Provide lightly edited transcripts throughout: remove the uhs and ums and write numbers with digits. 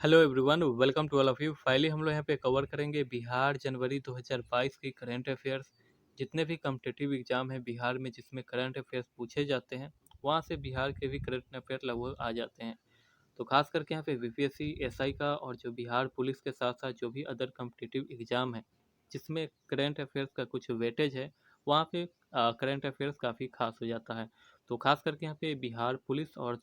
Hello everyone, welcome to all of you. Finally हम लोग यहाँ पे कवर करेंगे बिहार जनवरी 2022 की करंट अफेयर्स। जितने भी कम्पिटिटिव एग्जाम हैं बिहार में जिसमें करंट अफेयर्स पूछे जाते हैं, वहाँ से बिहार के भी करंट अफेयर लगभग आ जाते हैं। तो खास करके यहाँ पे बीपीएससी, एसआई का और जो बिहार पुलिस के साथ साथ जो भी अदर कम्पिटिटिव एग्जाम है जिसमें करंट अफेयर्स का कुछ वेटेज है, वहाँ पे करंट अफेयर्स काफ़ी खास हो जाता है। तो खास करके यहाँ पे बिहार पुलिस और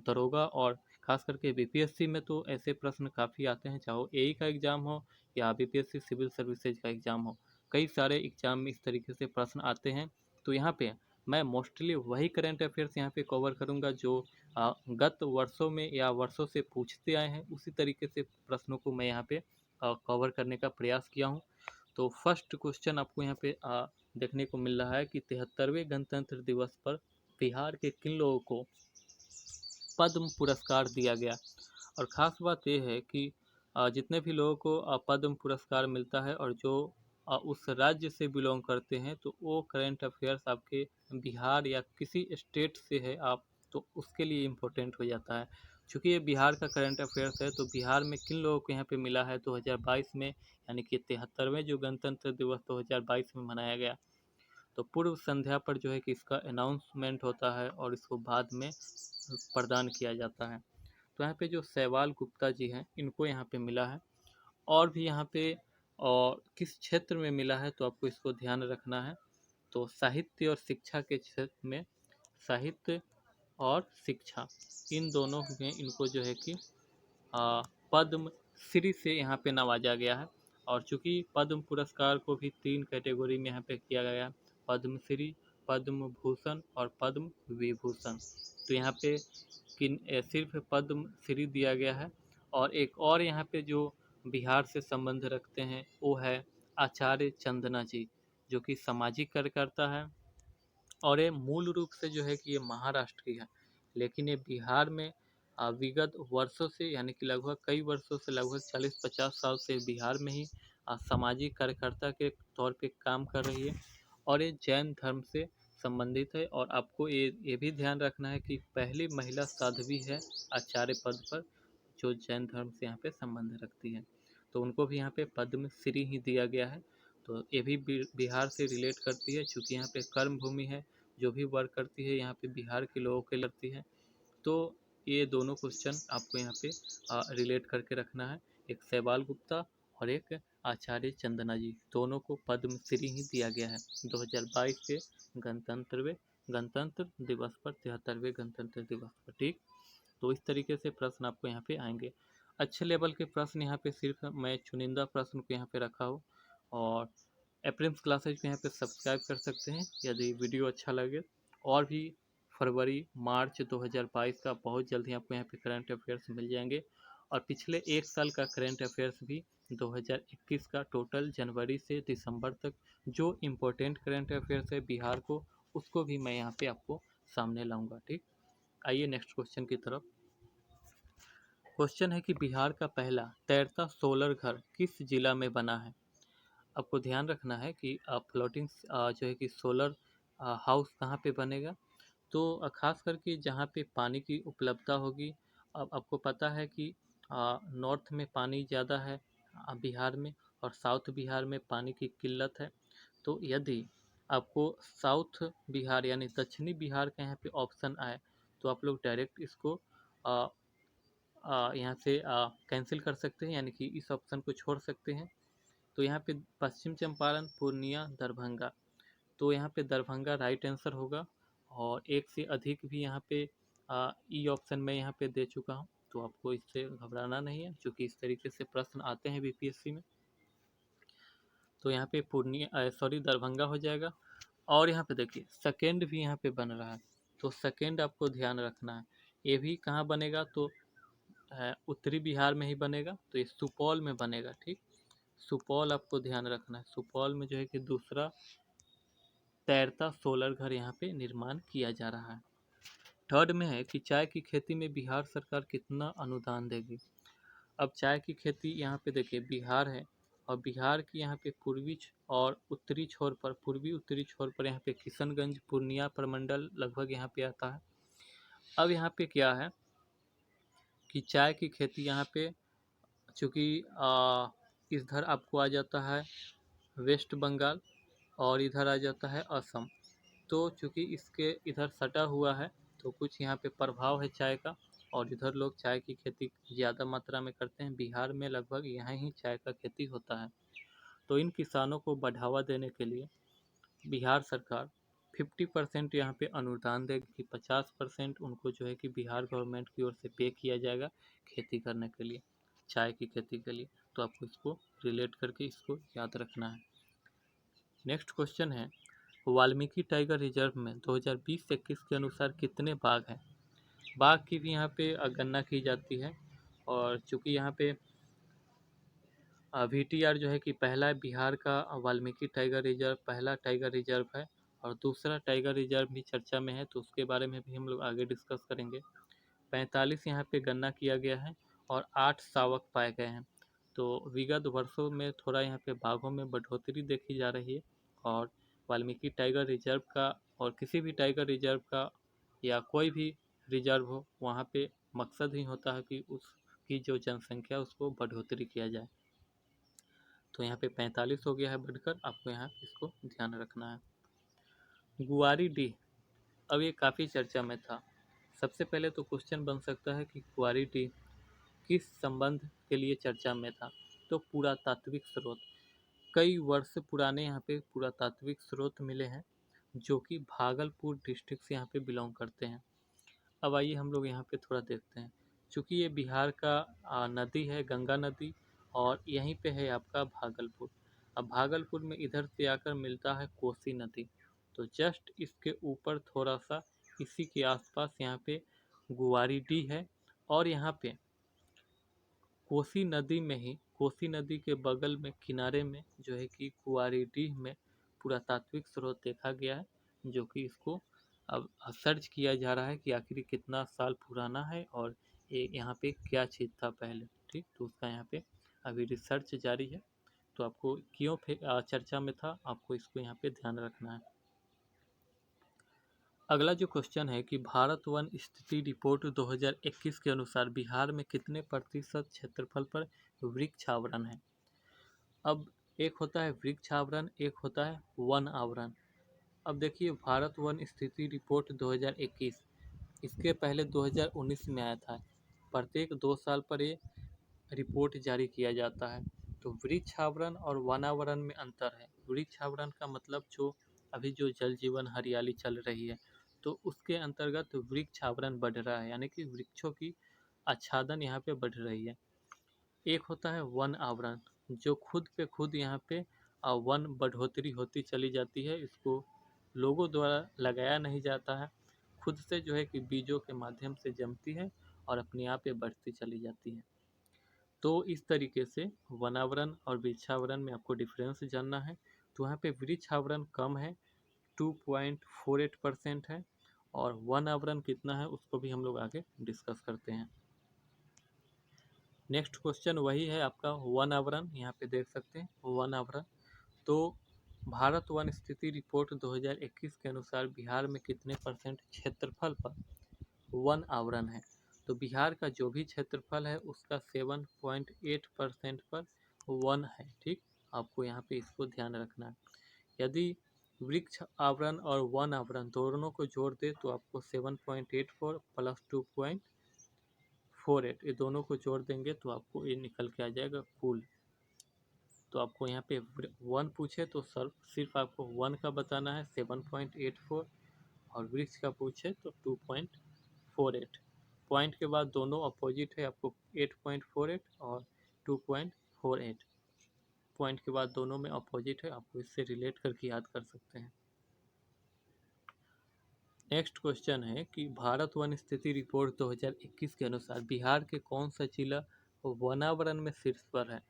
दरोगा और खास करके बीपीएससी में तो ऐसे प्रश्न काफ़ी आते हैं, चाहे वो एई का एग्ज़ाम हो या बीपीएससी सिविल सर्विसेज का एग्ज़ाम हो। कई सारे एग्ज़ाम में इस तरीके से प्रश्न आते हैं। तो यहाँ पे मैं मोस्टली वही करंट अफेयर्स यहाँ पे कवर करूँगा जो गत वर्षों में या वर्षों से पूछते आए हैं, उसी तरीके से प्रश्नों को मैं यहाँ पे कवर करने का प्रयास किया हूँ। तो फर्स्ट क्वेश्चन आपको यहाँ पे देखने को मिल रहा है कि 73वें गणतंत्र दिवस पर बिहार के किन लोगों को पद्म पुरस्कार दिया गया। और ख़ास बात यह है कि जितने भी लोगों को पद्म पुरस्कार मिलता है और जो उस राज्य से बिलोंग करते हैं, तो वो करंट अफेयर्स आपके बिहार या किसी स्टेट से है आप, तो उसके लिए इम्पोर्टेंट हो जाता है। चूँकि ये बिहार का करंट अफेयर्स है, तो बिहार में किन लोगों को यहाँ पे मिला है 2022 में, यानी कि 73वें जो गणतंत्र दिवस 2022 में मनाया गया। तो पूर्व संध्या पर जो है कि इसका अनाउंसमेंट होता है और इसको बाद में प्रदान किया जाता है। तो यहाँ पे जो सहवाल गुप्ता जी हैं, इनको यहाँ पे मिला है। और भी यहाँ पे और किस क्षेत्र में मिला है, तो आपको इसको ध्यान रखना है। तो साहित्य और शिक्षा के क्षेत्र में, साहित्य और शिक्षा, इन दोनों में इनको जो है कि पद्म श्री से यहाँ पे नवाजा गया है। और चूंकि पद्म पुरस्कार को भी 3 कैटेगरी में यहाँ पे किया गया है, पद्म श्री, पद्म भूषण और पद्म विभूषण। तो यहाँ पे सिर्फ पद्म श्री दिया गया है। और एक और यहाँ पे जो बिहार से संबंध रखते हैं वो है आचार्य चंदना जी, जो कि सामाजिक कार्यकर्ता है। और ये मूल रूप से जो है कि ये महाराष्ट्र की है, लेकिन ये बिहार में विगत वर्षों से, यानी कि लगभग कई वर्षों से, लगभग 40-50 साल से बिहार में ही सामाजिक कार्यकर्ता के तौर पे काम कर रही है। और ये जैन धर्म से संबंधित है। और आपको ये भी ध्यान रखना है कि पहली महिला साध्वी है आचार्य पद पर, जो जैन धर्म से यहाँ पे संबंध रखती है। तो उनको भी यहाँ पे पद्म श्री ही दिया गया है। तो ये भी बिहार से रिलेट करती है, चूँकि यहाँ पे कर्म भूमि है, जो भी वर्क करती है यहाँ पे बिहार के लोगों के लगती है। तो ये दोनों क्वेश्चन आपको यहाँ पे रिलेट करके रखना है। एक सहवाल गुप्ता और एक आचार्य चंदना जी, दोनों को पद्म श्री ही दिया गया है 2022 के गणतंत्र दिवस पर, 73वें गणतंत्र दिवस पर। ठीक, तो इस तरीके से प्रश्न आपको यहाँ पे आएंगे। अच्छे लेवल के प्रश्न यहाँ पे सिर्फ मैं चुनिंदा प्रश्न को यहाँ पे रखा हूँ। और एप्रिम्स क्लासेज को यहाँ पे सब्सक्राइब कर सकते हैं यदि वीडियो अच्छा लगे। और भी फरवरी मार्च 2022 का बहुत जल्द ही आपको यहाँ पे करंट अफेयर्स मिल जाएंगे। और पिछले एक साल का करंट अफेयर्स भी 2021 का टोटल जनवरी से दिसंबर तक जो इम्पोर्टेंट करंट अफेयर्स है बिहार को, उसको भी मैं यहाँ पे आपको सामने लाऊंगा। ठीक, आइए नेक्स्ट क्वेश्चन की तरफ। क्वेश्चन है कि बिहार का पहला तैरता सोलर घर किस जिला में बना है। आपको ध्यान रखना है कि फ्लोटिंग जो है कि सोलर हाउस कहाँ पे बनेगा। तो खास करके जहाँ पे पानी की उपलब्धता होगी। अब आपको पता है कि नॉर्थ में पानी ज़्यादा है बिहार में, और साउथ बिहार में पानी की किल्लत है। तो यदि आपको साउथ बिहार यानी दक्षिणी बिहार का यहाँ पे ऑप्शन आए, तो आप लोग डायरेक्ट इसको यहाँ से कैंसिल कर सकते हैं, यानी कि इस ऑप्शन को छोड़ सकते हैं। तो यहाँ पे पश्चिम चंपारण, पूर्णिया, दरभंगा, तो यहाँ पे दरभंगा राइट आंसर होगा। और एक से अधिक भी यहाँ पे ई ऑप्शन में यहाँ पे दे चुका हूँ, तो आपको इससे घबराना नहीं है, क्योंकि इस तरीके से प्रश्न आते हैं बीपीएससी में। तो यहाँ पे दरभंगा हो जाएगा। और यहाँ पे देखिए सेकेंड भी यहाँ पे बन रहा है, तो सेकेंड आपको ध्यान रखना है। ये भी कहाँ बनेगा, तो उत्तरी बिहार में ही बनेगा, तो ये सुपौल में बनेगा। ठीक, सुपौल आपको ध्यान रखना है। सुपौल में जो है कि दूसरा तैरता सोलर घर यहाँ पे निर्माण किया जा रहा है। थर्ड में है कि चाय की खेती में बिहार सरकार कितना अनुदान देगी। अब चाय की खेती यहाँ पे देखिए बिहार है, और बिहार की यहाँ पे और उत्तरी छोर पर, पूर्वी उत्तरी छोर पर यहाँ पे किशनगंज, पूर्णिया प्रमंडल लगभग यहाँ पे आता है। अब यहाँ पे क्या है कि चाय की खेती यहाँ पे चूँकि इधर आपको आ जाता है वेस्ट बंगाल और इधर आ जाता है असम। तो चूँकि इसके इधर सटा हुआ है तो कुछ यहाँ पे प्रभाव है चाय का, और इधर लोग चाय की खेती ज़्यादा मात्रा में करते हैं। बिहार में लगभग यहाँ ही चाय का खेती होता है। तो इन किसानों को बढ़ावा देने के लिए बिहार सरकार 50% यहाँ पे अनुदान देगी, 50% उनको जो है कि बिहार गवर्नमेंट की ओर से पे किया जाएगा खेती करने के लिए, चाय की खेती के लिए। तो आपको इसको रिलेट करके इसको याद रखना है। नेक्स्ट क्वेश्चन है, वाल्मीकि टाइगर रिजर्व में 2020-21 के अनुसार कितने बाघ हैं? बाघ की भी यहाँ पे गणना की जाती है, और चूँकि यहाँ पे VTR जो है कि पहला बिहार का वाल्मीकि टाइगर रिजर्व पहला टाइगर रिजर्व है, और दूसरा टाइगर रिजर्व भी चर्चा में है, तो उसके बारे में भी हम लोग आगे डिस्कस करेंगे। 45 यहाँ पे गणना किया गया है और 8 शावक पाए गए हैं। तो विगत वर्षों में थोड़ा यहाँ पे बाघों में बढ़ोतरी देखी जा रही है, और वाल्मीकि टाइगर रिजर्व का और किसी भी टाइगर रिजर्व का या कोई भी रिजर्व हो, वहाँ पे मकसद ही होता है कि उसकी जो जनसंख्या उसको बढ़ोतरी किया जाए। तो यहाँ पे 45 हो गया है बढ़कर, आपको यहाँ इसको ध्यान रखना है। गुआरी डी, अब ये काफ़ी चर्चा में था। सबसे पहले तो क्वेश्चन बन सकता है कि गुआरी डी किस संबंध के लिए चर्चा में था? तो पुरातात्विक स्रोत, कई वर्ष पुराने यहाँ पे पुरातात्विक स्रोत मिले हैं जो कि भागलपुर डिस्ट्रिक्ट से यहाँ पे बिलोंग करते हैं। अब आइए हम लोग यहाँ पे थोड़ा देखते हैं। चूँकि ये बिहार का नदी है, गंगा नदी, और यहीं पे है आपका भागलपुर। अब भागलपुर में इधर से आकर मिलता है कोसी नदी, तो जस्ट इसके ऊपर थोड़ा सा इसी के आसपास यहाँ पे गुआरीडीह है, और यहाँ पे कोसी नदी में ही कोसी नदी के बगल में किनारे में जो है कि गुआरीडीह में पुरातात्विक स्रोत देखा गया है, जो कि इसको अब सर्च किया जा रहा है कि आखिर कितना साल पुराना है और ये यहाँ पे क्या चीज़ था पहले। ठीक, तो उसका यहाँ पे अभी रिसर्च जारी है। तो आपको क्यों चर्चा में था, आपको इसको यहाँ पे ध्यान रखना है। अगला जो क्वेश्चन है कि भारत वन स्थिति रिपोर्ट 2021 के अनुसार बिहार में कितने प्रतिशत क्षेत्रफल पर वृक्ष आवरण है? अब एक होता है वृक्ष आवरण, एक होता है वन आवरण। अब देखिए, भारत वन स्थिति रिपोर्ट 2021, इसके पहले 2019 में आया था। प्रत्येक 2 साल पर ये रिपोर्ट जारी किया जाता है। तो वृक्ष आवरण और वनावरण में अंतर है। वृक्ष आवरण का मतलब जो अभी जो जल जीवन हरियाली चल रही है, तो उसके अंतर्गत वृक्ष आवरण बढ़ रहा है, यानी कि वृक्षों की आच्छादन यहाँ पे बढ़ रही है। एक होता है वन आवरण, जो खुद पे खुद यहाँ पे वन बढ़ोतरी होती चली जाती है। इसको लोगों द्वारा लगाया नहीं जाता है, खुद से जो है कि बीजों के माध्यम से जमती है और अपने आप ये बढ़ती चली जाती है। तो इस तरीके से वनावरण और वृक्षावरण में आपको डिफरेंस जानना है। तो यहाँ पे वृक्ष आवरण कम है, 2.48% है, और वन आवरण कितना है उसको भी हम लोग आगे डिस्कस करते हैं। नेक्स्ट क्वेश्चन वही है आपका वन आवरण, यहाँ पे देख सकते हैं वन आवरण। तो भारत वन स्थिति रिपोर्ट 2021 के अनुसार बिहार में कितने परसेंट क्षेत्रफल पर वन आवरण है? तो बिहार का जो भी क्षेत्रफल है उसका 7.8% पर वन है। ठीक, आपको यहाँ पे इसको ध्यान रखना है। यदि वृक्ष आवरण और वन आवरण दोनों को जोड़ दे तो आपको 7.84 प्लस 2.48, ये दोनों को जोड़ देंगे तो आपको ये निकल के आ जाएगा कुल। तो आपको यहाँ पे वन पूछे तो सिर्फ आपको वन का बताना है 7.84, और वृक्ष का पूछे तो 2.48। पॉइंट के बाद दोनों अपोजिट है, आपको 8.48 और 2.48। पॉइंट के बाद दोनों में अपोजिट है, आपको इससे रिलेट करके याद कर सकते हैं। नेक्स्ट क्वेश्चन है कि भारत वन स्थिति रिपोर्ट 2021 के अनुसार बिहार के कौन सा जिला वनावरण में शीर्ष पर है?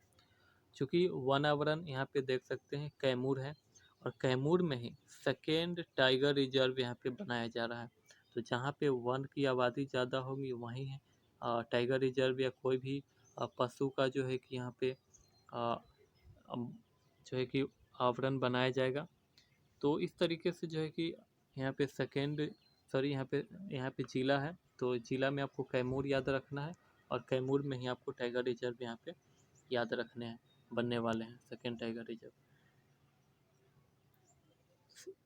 चूँकि वनावरण यहाँ पे देख सकते हैं कैमूर है, और कैमूर में ही सेकेंड टाइगर रिजर्व यहाँ पे बनाया जा रहा है। तो जहाँ पे वन की आबादी ज़्यादा होगी वहीं है टाइगर रिजर्व या कोई भी पशु का जो है कि यहाँ पे जो है कि आवरण बनाया जाएगा। तो इस तरीके से जो है कि यहाँ पे यहाँ पे जिला है, तो जिला में आपको कैमूर याद रखना है, और कैमूर में ही आपको टाइगर रिजर्व यहाँ पे याद रखने हैं, बनने वाले हैं second tiger reserve.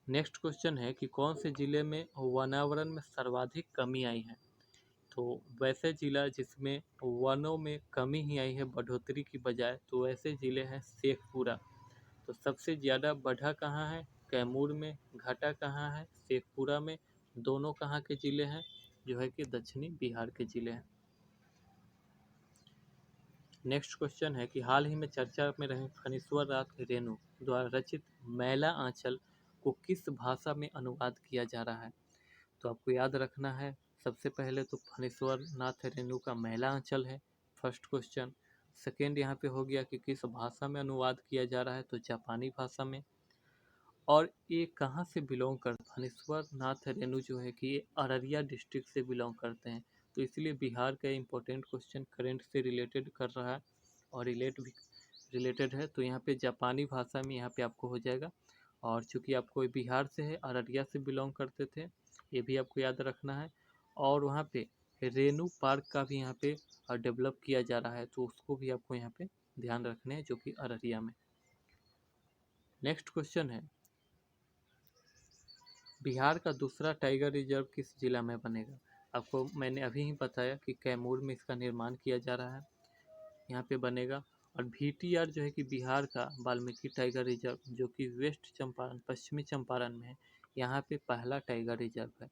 Next question है कि कौन से जिले में वनावरण में सर्वाधिक कमी आई है। तो वैसे जिला जिसमें वनों में कमी ही आई है बढ़ोतरी की बजाय, तो वैसे जिले हैं शेखपुरा। तो सबसे ज़्यादा बढ़ा कहाँ है, कैमूर में, घटा कहाँ है, शेखपुरा में, दोनों कहाँ के जिले हैं, जो है कि दक्षिणी बिहार के जिले हैं। नेक्स्ट क्वेश्चन है कि हाल ही में चर्चा में रहे फणीश्वर नाथ रेणु द्वारा रचित मैला आंचल को किस भाषा में अनुवाद किया जा रहा है। तो आपको याद रखना है, सबसे पहले तो फणीश्वर नाथ रेणु का मैला आंचल है फर्स्ट क्वेश्चन। सेकेंड यहाँ पे हो गया कि किस भाषा में अनुवाद किया जा रहा है, तो जापानी भाषा में। और ये कहाँ से बिलोंग करते, फणीश्वर नाथ रेणु जो है कि ये अररिया डिस्ट्रिक्ट से बिलोंग करते हैं। तो इसलिए बिहार का इम्पोर्टेंट क्वेश्चन करंट से रिलेटेड कर रहा है और रिलेटेड है। तो यहाँ पे जापानी भाषा में यहाँ पे आपको हो जाएगा। और चूँकि आपको बिहार से है, अररिया से बिलोंग करते थे, ये भी आपको याद रखना है। और वहाँ पे रेणु पार्क का भी यहाँ पे डेवलप किया जा रहा है, तो उसको भी आपको यहाँ पे ध्यान रखने हैं, जो कि अररिया में। नेक्स्ट क्वेश्चन है बिहार का दूसरा टाइगर रिजर्व किस जिला में बनेगा। आपको मैंने अभी ही बताया कि कैमूर में इसका निर्माण किया जा रहा है, यहाँ पे बनेगा। और VTR जो है कि बिहार का वाल्मीकि टाइगर रिजर्व, जो कि वेस्ट चंपारण पश्चिमी चंपारण में है, यहाँ पे पहला टाइगर रिजर्व है।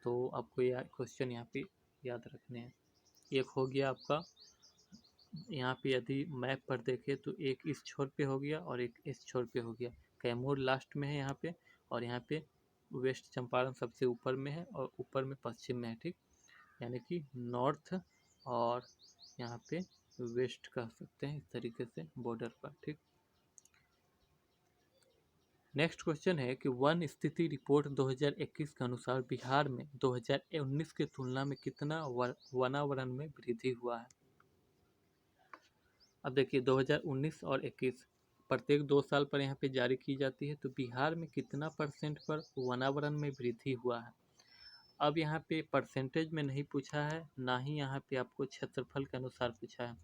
तो आपको यह क्वेश्चन यहाँ पे याद रखने हैं। एक हो गया आपका, यहाँ पे यदि मैप पर देखें तो एक इस छोर पे हो गया और एक इस छोर पे हो गया। कैमूर लास्ट में है यहाँ पे, और यहाँ पे वेस्ट चंपारण सबसे ऊपर में है और ऊपर में पश्चिम में है, ठीक। यानी कि नॉर्थ और यहाँ पे वेस्ट कह सकते हैं, इस तरीके से बॉर्डर पर, ठीक। नेक्स्ट क्वेश्चन है कि वन स्थिति रिपोर्ट 2021 के अनुसार बिहार में 2019 की तुलना में कितना वनावरण में वृद्धि हुआ है। अब देखिए 2019 और 21 प्रत्येक 2 साल पर यहाँ पे जारी की जाती है। तो बिहार में कितना परसेंट पर वनावरण में वृद्धि हुआ है। अब यहाँ पे परसेंटेज में नहीं पूछा है, ना ही यहाँ पे आपको क्षेत्रफल के अनुसार पूछा है,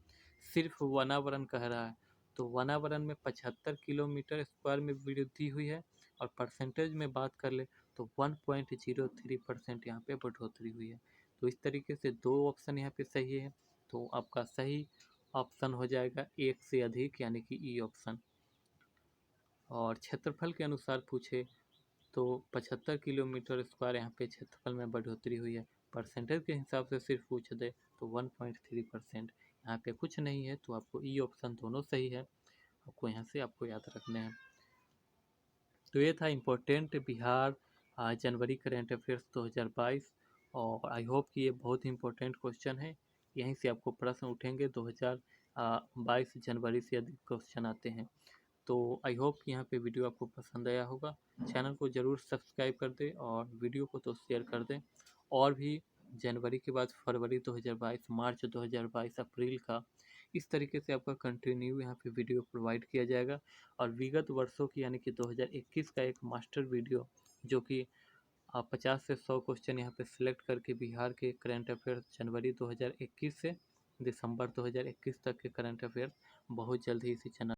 सिर्फ वनावरण कह रहा है। तो वनावरण में 75 किलोमीटर स्क्वायर में वृद्धि हुई है। और परसेंटेज में बात कर ले तो 1.03% यहाँ पे बढ़ोतरी हुई है। तो इस तरीके से दो ऑप्शन यहाँ पे सही है। तो आपका सही ऑप्शन हो जाएगा एक से अधिक, यानी कि ई ऑप्शन। और क्षेत्रफल के अनुसार पूछे तो 75 किलोमीटर स्क्वायर यहाँ पे क्षेत्रफल में बढ़ोतरी हुई है। परसेंटेज के हिसाब से सिर्फ पूछ दे तो 1.3%, यहाँ पे कुछ नहीं है। तो आपको ई ऑप्शन दोनों सही है, आपको यहाँ से आपको याद रखने हैं। तो ये था इम्पोर्टेंट बिहार जनवरी करेंट अफेयर्स 2022। और आई होप कि ये बहुत ही इम्पोर्टेंट क्वेश्चन है, यहीं से आपको प्रश्न उठेंगे। 2022 जनवरी से अधिक क्वेश्चन आते हैं। तो आई होप कि यहाँ पे वीडियो आपको पसंद आया होगा। चैनल को ज़रूर सब्सक्राइब कर दें और वीडियो को तो शेयर कर दें। और भी जनवरी के बाद फरवरी 2022, मार्च 2022, अप्रैल का, इस तरीके से आपका कंटिन्यू यहाँ पे वीडियो प्रोवाइड किया जाएगा। और विगत वर्षों की यानी कि 2021 का एक मास्टर वीडियो, जो कि 50 से 100 क्वेश्चन यहाँ पे सिलेक्ट करके बिहार के करंट अफेयर्स जनवरी 2021 से दिसंबर 2021 तक के करंट अफेयर्स बहुत जल्द ही इसी चैनल